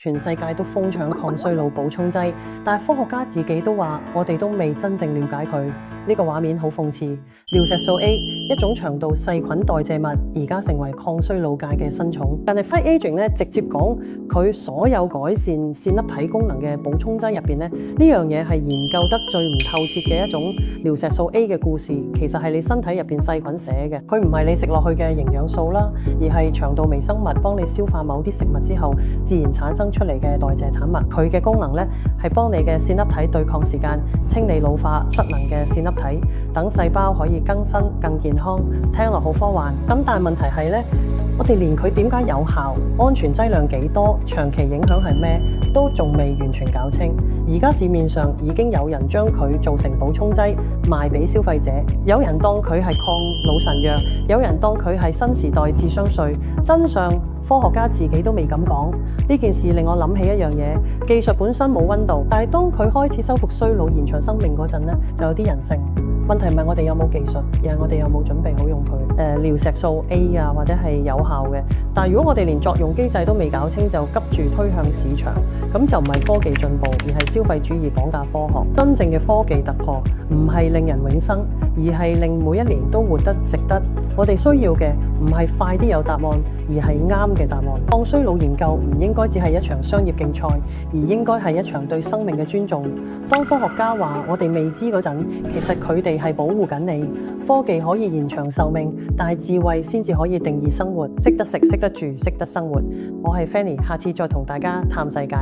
全世界都瘋搶抗衰老補充劑，但係科學家自己都話，我哋都未真正了解佢。呢個畫面好諷刺。尿石素 A 一種腸道細菌代謝物，而家成為抗衰老界嘅新寵。但係 Fight Aging 咧直接講佢所有改善線粒體功能嘅補充劑入邊咧，呢樣嘢係研究得最唔透徹嘅一種尿石素 A 嘅故事。其實係你身體入邊細菌寫嘅，佢唔係你食落去嘅營養素啦，而係腸道微生物幫你消化某啲食物之後自然產生出嚟嘅代謝產物。佢嘅功能咧係幫你嘅線粒體對抗時間，清理老化失能嘅線粒體，等細胞可以更新更健康。聽落好科幻，咁但係問題係咧，我哋連佢點解有效、安全劑量幾多、長期影響係咩，都仲未完全搞清。而家市面上已經有人將佢做成補充劑賣俾消費者，有人當佢係抗老神藥，有人當佢係新時代智商稅。真相科學家自己都未敢講。呢件事令我諗起一樣嘢，技術本身冇溫度，但係當佢開始修復衰老、延長生命嗰陣咧，就有啲人性。問題唔係我哋有冇技術，而係我哋有冇準備好用佢。尿石素 A 啊，或者係有效嘅。但係如果我哋連作用機制都未搞清，就急住推向市場，咁就唔係科技進步，而係消費主義綁架科學。真正嘅科技突破唔係令人永生，而係令每一年都活得值得。我哋需要嘅唔係快啲有答案，而係啱嘅答案。抗衰老研究唔應該只係一場商業競賽，而應該係一場對生命嘅尊重。當科學家話我哋未知嗰陣，其實佢哋係保護緊你。科技可以延長壽命，但係智慧先至可以定義生活。識得食，識得住，識得生活。我係 Fanny，下次再同大家探世界。